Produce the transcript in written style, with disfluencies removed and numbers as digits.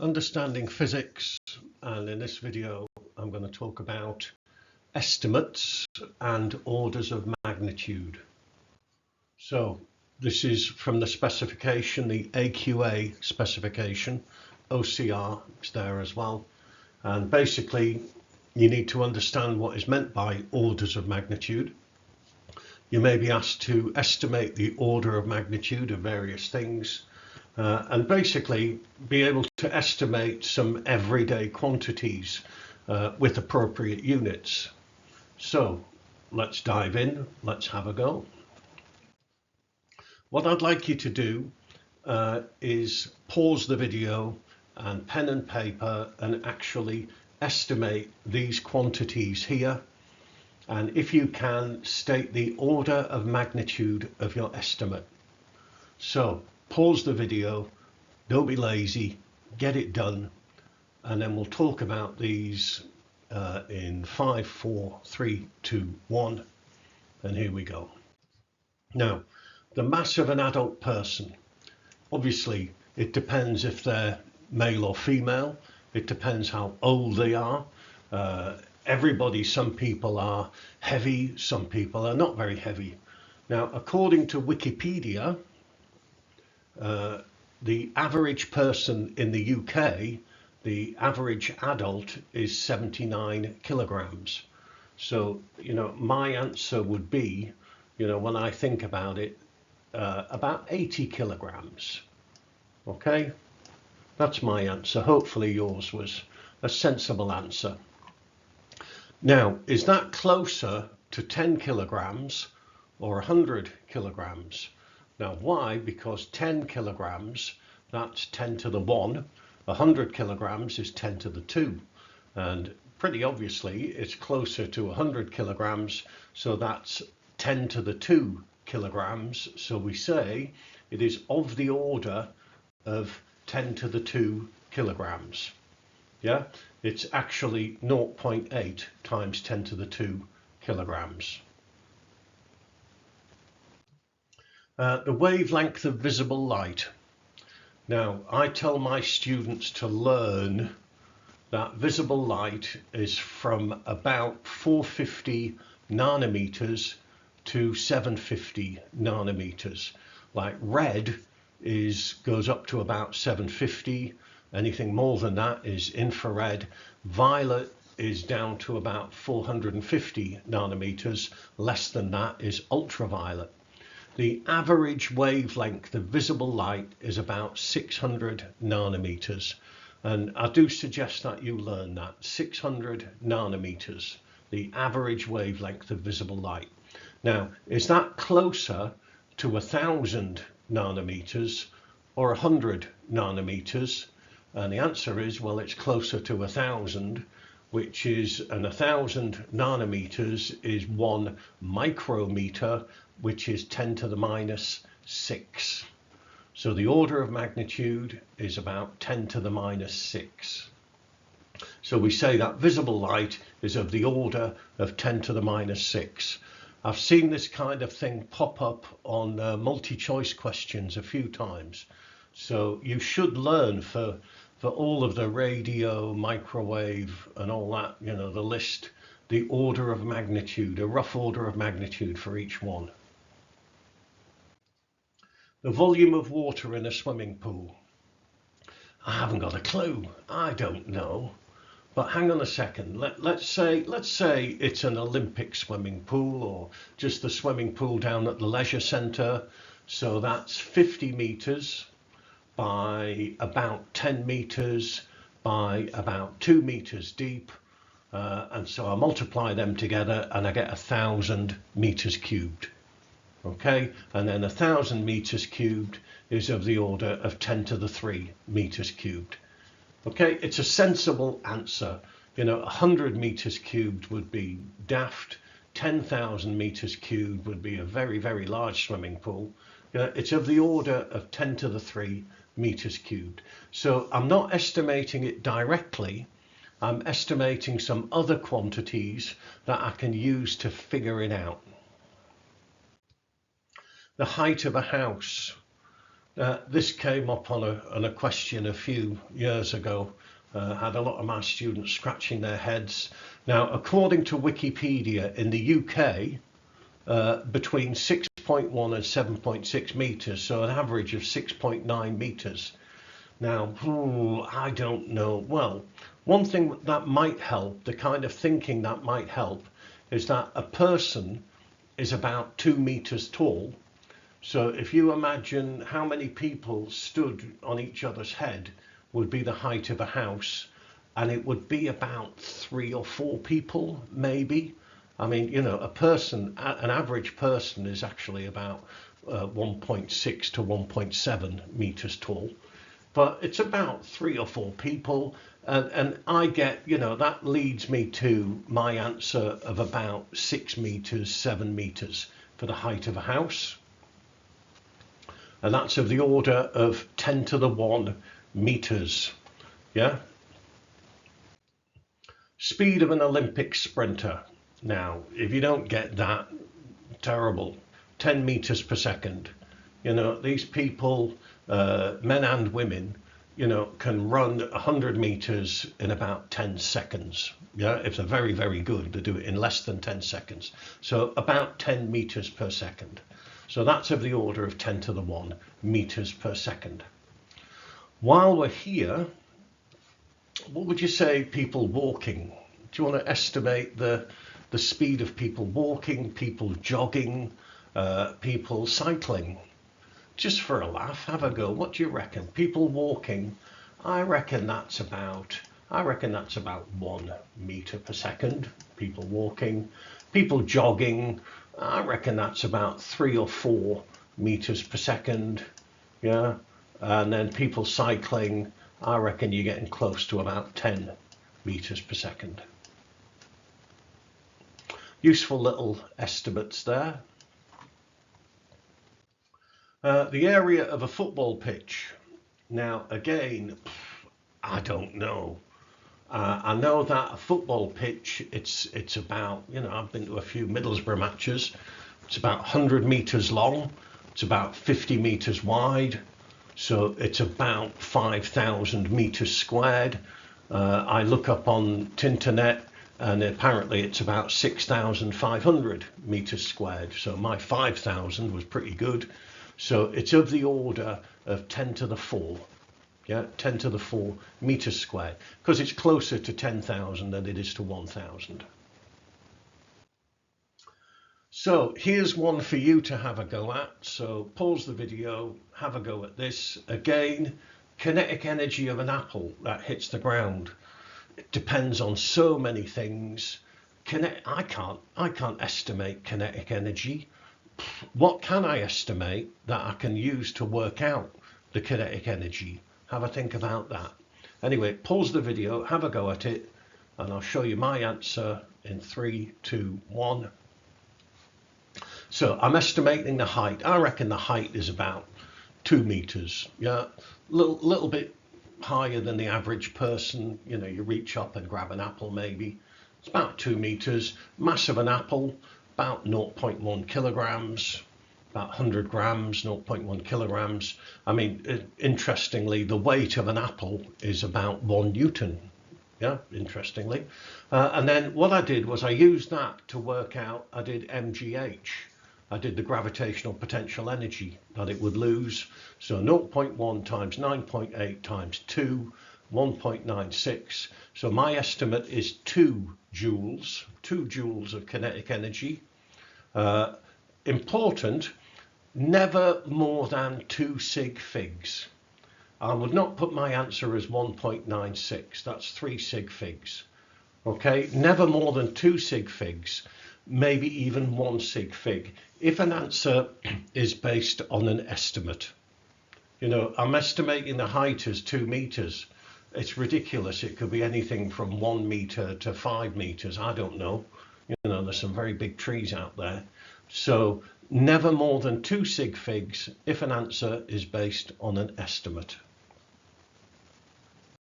Understanding physics, and in this video I'm going to talk about estimates and orders of magnitude. So this is from the specification, the AQA specification. OCR is there as well, and basically you need to understand what is meant by orders of magnitude. You may be asked to estimate the order of magnitude of various things, and basically be able to estimate some everyday quantities with appropriate units. So let's dive in, let's have a go. What I'd like you to do is pause the video and pen and paper and actually estimate these quantities here. And if you can, state the order of magnitude of your estimate. So pause the video, don't be lazy, get it done, and then we'll talk about these in 5, 4, 3, 2, 1, and here we go. Now, the mass of an adult person, obviously it depends if they're male or female, it depends how old they are. Some people are heavy, some people are not very heavy. Now, according to Wikipedia, the average person in the UK, the average adult is 79 kilograms. So, my answer would be, when I think about it, about 80 kilograms. Okay, that's my answer. Hopefully yours was a sensible answer. Now, is that closer to 10 kilograms or 100 kilograms? Now, why? Because 10 kilograms, that's 10 to the 1. 100 kilograms is 10 to the 2. And pretty obviously, it's closer to 100 kilograms. So that's 10 to the 2 kilograms. So we say it is of the order of 10 to the 2 kilograms. Yeah, it's actually 0.8 times 10 to the 2 kilograms. The wavelength of visible light. Now, I tell my students to learn that visible light is from about 450 nanometers to 750 nanometers. Like red goes up to about 750. Anything more than that is infrared. Violet is down to about 450 nanometers. Less than that is ultraviolet. The average wavelength of visible light is about 600 nanometers. And I do suggest that you learn that. 600 nanometers, the average wavelength of visible light. Now, is that closer to 1,000 nanometers or 100 nanometers? And the answer is, well, it's closer to 1,000, which is, and 1,000 nanometers is 1 micrometer, which is 10 to the minus 6. So the order of magnitude is about 10 to the minus 6. So we say that visible light is of the order of 10 to the minus 6. I've seen this kind of thing pop up on multi-choice questions a few times. So you should learn for all of the radio, microwave and all that, the list, the order of magnitude, a rough order of magnitude for each one. The volume of water in a swimming pool. I haven't got a clue. I don't know. But hang on a second. Let's say it's an Olympic swimming pool or just the swimming pool down at the leisure centre. So that's 50 meters by about 10 meters by about 2 meters deep. And so I multiply them together and I get 1,000 meters cubed. Okay, and then 1,000 meters cubed is of the order of 10 to the 3 meters cubed. Okay, it's a sensible answer. 100 meters cubed would be daft. 10,000 meters cubed would be a very, very large swimming pool. It's of the order of 10 to the 3 meters cubed. So I'm not estimating it directly. I'm estimating some other quantities that I can use to figure it out. The height of a house. This came up on a question a few years ago. Had a lot of my students scratching their heads. Now, according to Wikipedia, in the UK, between 6.1 and 7.6 meters, so an average of 6.9 meters. Now, I don't know. Well, one thing that might help, the kind of thinking that might help, is that a person is about 2 meters tall. So if you imagine how many people stood on each other's head would be the height of a house, and it would be about 3 or 4 people, maybe. I mean, you know, a person, an average person is actually about 1.6 to 1.7 meters tall, but it's about 3 or 4 people. And I get, you know, that leads me to my answer of about 6 meters, 7 meters for the height of a house. And that's of the order of 10 to the 1 meters. Yeah. Speed of an Olympic sprinter. Now, if you don't get that, terrible. 10 meters per second. You know, these people, men and women, you know, can run 100 meters in about 10 seconds. Yeah, if they're very, very good, they do it in less than 10 seconds. So about 10 meters per second. So that's of the order of 10 to the 1 meters per second. While we're here, what would you say people walking? Do you want to estimate the speed of people walking, people jogging, people cycling? Just for a laugh, have a go. What do you reckon? People walking, I reckon that's about 1 meter per second. People walking, people jogging, I reckon that's about 3 or 4 meters per second. Yeah. And then people cycling, I reckon you're getting close to about 10 meters per second. Useful little estimates there. The area of a football pitch. Now, again, I don't know. I know that a football pitch, it's about, you know, I've been to a few Middlesbrough matches. It's about 100 meters long. It's about 50 meters wide. So it's about 5,000 meters squared. I look up on Tinternet, and apparently it's about 6,500 meters squared. So my 5,000 was pretty good. So it's of the order of 10 to the 4. Yeah, 10 to the 4 meters squared, because it's closer to 10,000 than it is to 1,000. So here's one for you to have a go at. So pause the video, have a go at this. Again, kinetic energy of an apple that hits the ground. It depends on so many things. I can't estimate kinetic energy. What can I estimate that I can use to work out the kinetic energy? Have a think about that. Anyway, pause the video, have a go at it, and I'll show you my answer in 3, 2, 1. So I'm estimating the height. I reckon the height is about 2 meters. Yeah, little bit higher than the average person. You know, you reach up and grab an apple maybe. It's about 2 meters. Mass of an apple, about 0.1 kilograms. About 100 grams, 0.1 kilograms. I mean, interestingly, the weight of an apple is about 1 Newton. Yeah, interestingly. And then what I did was I used that to work out, I did MGH. I did the gravitational potential energy that it would lose. So 0.1 times 9.8 times 2, 1.96. So my estimate is 2 joules of kinetic energy. Important, never more than 2 sig figs. I would not put my answer as 1.96, that's 3 sig figs. Okay, never more than 2 sig figs, maybe even 1 sig fig, if an answer is based on an estimate. You know, I'm estimating the height as 2 meters. It's ridiculous. It could be anything from 1 meter to 5 meters. I don't know. You know, there's some very big trees out there. So never more than 2 sig figs if an answer is based on an estimate.